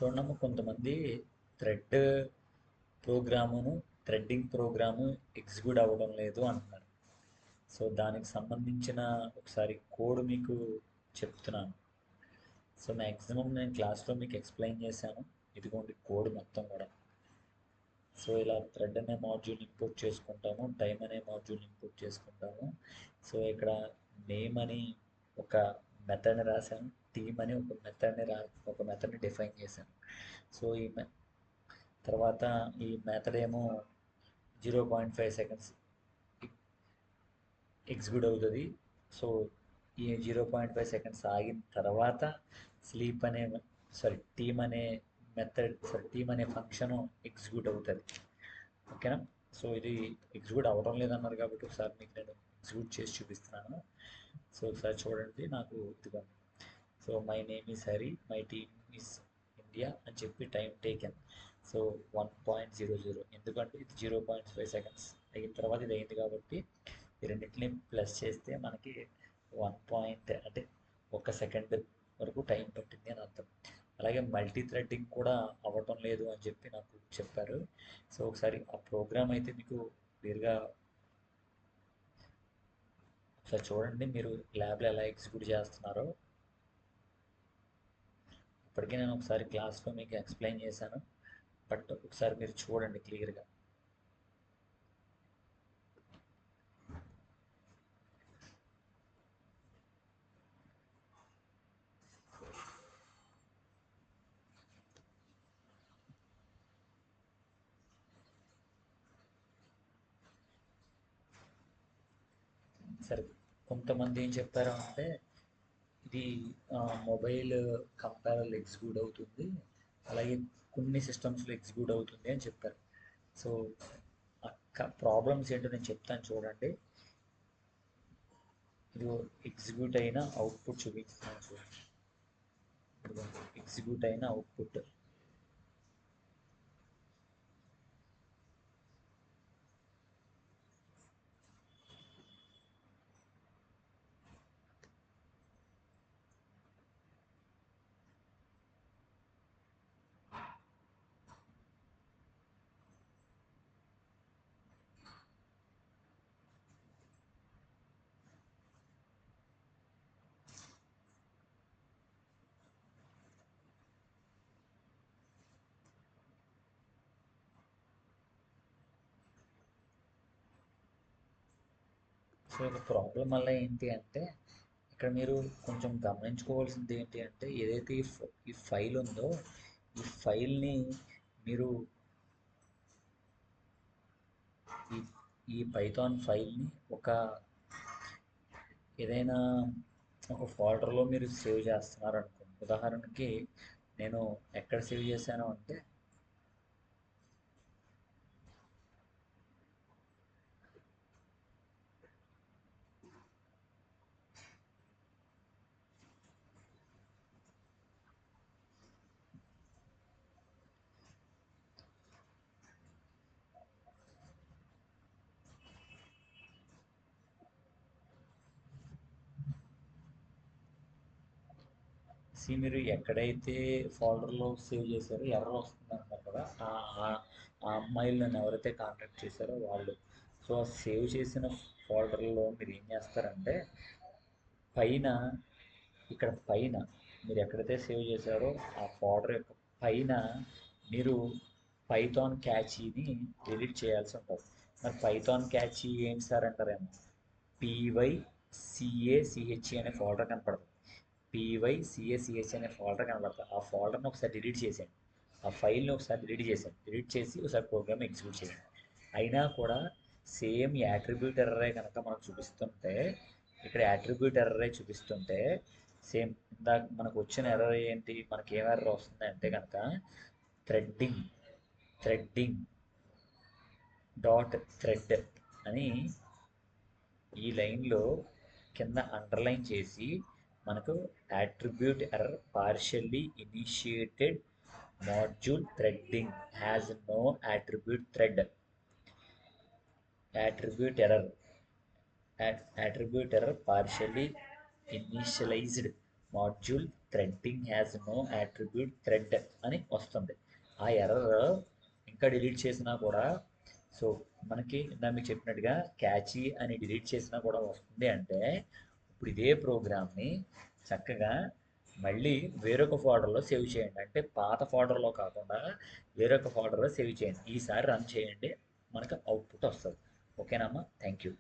చూడమ్మా, కొంతమంది thread ప్రోగ్రామును threading programme execute అవ్వడం లేదు అంటున్నారు. సో దానికి సంబంధించిన ఒకసారి కోడ్ మీకు చెప్తున్నాను. సో మ్యాక్సిమం నేను క్లాస్లో మీకు ఎక్స్ప్లెయిన్ చేశాను. ఇదిగోండి కోడ్ మొత్తం కూడా. సో ఇలా థ్రెడ్ అనే మాడ్యూల్ ఇంపోర్ట్ చేసుకుంటాము, టైం అనే మాడ్యూల్ ఇంపోర్ట్ చేసుకుంటాము. సో ఇక్కడ నేమ్ అని ఒక మెథడ్ని రాశాను, టీమ్ అని ఒక మెథడ్ని డిఫైన్ చేశాను. సో తర్వాత ఈ మెథడ్ ఏమో 0.5 సెకండ్స్ ఎగ్జిక్యూట్ అవుతుంది. సో ఈ 0.5 సెకండ్స్ ఆగిన తర్వాత స్లీప్ అనే టీమ్ అనే టీమ్ అనే ఫంక్షన్ ఎగ్జిక్యూట్ అవుతుంది. ఓకేనా? సో ఇది ఎగ్జిక్యూట్ అవ్వడం లేదన్నారు కాబట్టి ఒకసారి మీకు నేను ఎగ్జిక్యూట్ చేసి చూపిస్తున్నాను. సో ఒకసారి చూడండి. నాకు ఇదిగో, so my name is Hari, my team is India అని చెప్పి టైం టేకెన్ సో 1.00. ఎందుకంటే ఇది 0.5 సెకండ్స్ అయిన తర్వాత ఇది అయింది కాబట్టి ఈ రెండింటిని ప్లస్ చేస్తే మనకి 1 అంటే 1 సెకండ్ వరకు టైం పట్టింది అని అర్థం. అలాగే మల్టీ థ్రెడ్డింగ్ కూడా అవ్వటం లేదు అని చెప్పి నాకు చెప్పారు. సో ఒకసారి ఆ ప్రోగ్రామ్ అయితే మీకు క్లియర్గా ఒకసారి చూడండి, మీరు ల్యాబ్లో ఎలా ఎగ్జిక్యూట్ చేస్తున్నారో. ఇప్పటికే నేను ఒకసారి క్లాస్లో మీకు ఎక్స్ప్లెయిన్ చేశాను, బట్ ఒకసారి మీరు చూడండి క్లియర్గా. సరే, కొంతమంది ఏం చెప్పారు అంటే ఇది మొబైల్ కంపారల్ ఎగ్జిక్యూట్ అవుతుంది, అలాగే కొన్ని సిస్టమ్స్లో ఎగ్జిక్యూట్ అవుతుంది అని చెప్పారు. సో ప్రాబ్లమ్స్ ఏంటో నేను చెప్తాను చూడండి. ఇది ఎగ్జిక్యూట్ అయిన అవుట్పుట్ చూపిస్తున్నాను చూడండి. ఎగ్జిక్యూట్ అయిన అవుట్పుట్ సో ఇది ప్రాబ్లం వల్ల ఏంటి అంటే ఇక్కడ మీరు కొంచెం గమనించుకోవాల్సింది ఏంటి అంటే ఏదైతే ఈ ఫైల్ ఉందో ఈ ఫైల్ని మీరు ఈ ఈ పైథాన్ ఫైల్ని ఏదైనా ఒక ఫోల్డర్లో మీరు సేవ్ చేస్తున్నారు అనుకోండి. ఉదాహరణకి నేను ఎక్కడ సేవ్ చేశాను అంటే మీరు ఎక్కడైతే ఫోల్డర్లో సేవ్ చేశారో ఎర్రర్ వస్తుంది అంటారు కదా, ఆ అమ్మాయిలు నన్ను ఎవరైతే కాంటాక్ట్ చేశారో వాళ్ళు. సో ఆ సేవ్ చేసిన ఫోల్డర్లో మీరు ఏం చేస్తారంటే పైన పైన మీరు ఎక్కడైతే సేవ్ చేశారో ఆ ఫోల్డర్ యొక్క పైన మీరు పైథాన్ క్యాచీని ఎడిట్ చేయాల్సి ఉంటుంది. మరి పైథాన్ క్యాచీ ఏంటి సార్ అంటారేమో, PYCACHE అనే ఫోల్డర్ కనపడుతుంది. PYCACH అనే ఫోల్డర్ కనబడుతుంది. ఆ ఫోల్డర్ని ఒకసారి డిలీట్ చేసేయండి, ఆ ఫైల్ని ఒకసారి డిలీట్ చేసేయండి. డిలీట్ చేసి ఒకసారి ప్రోగ్రామ్ ఎగ్జిక్యూట్ చేయండి. అయినా కూడా సేమ్ యాట్రిబ్యూట్ ఎర్రరే కనుక మనకు చూపిస్తుంటే, ఇక్కడ యాట్రిబ్యూట్ ఎర్రరే చూపిస్తుంటే సేమ్ ఇందాక మనకు వచ్చిన ఎర్రర్ ఏంటి, మనకి ఏం ఎర్రర్ వస్తుంది అంటే కనుక థ్రెడ్డింగ్ డాట్ థ్రెడ్ అని ఈ లైన్లో కింద అండర్లైన్ చేసి మనకు attribute error partially initiated module threading has no attribute thread attribute error partially initialized module threading has no attribute thread అని వస్తుంది. ఆ ఎర్రర్ ఇంకా డిలీట్ చేసినా కూడా, సో మనకి నేను మీకు చెప్పినట్టుగా క్యాచీ అని డిలీట్ చేసినా కూడా వస్తుంది అంటే, ఇప్పుడు ఇదే ప్రోగ్రామ్ని చక్కగా మళ్ళీ వేరొక ఫోల్డర్లో సేవ్ చేయండి. అంటే పాత ఫోల్డర్లో కాకుండా వేరొక ఫోల్డర్లో సేవ్ చేయండి. ఈసారి రన్ చేయండి, మనకు అవుట్పుట్ వస్తుంది. ఓకేనమ్మా, థ్యాంక్ యూ.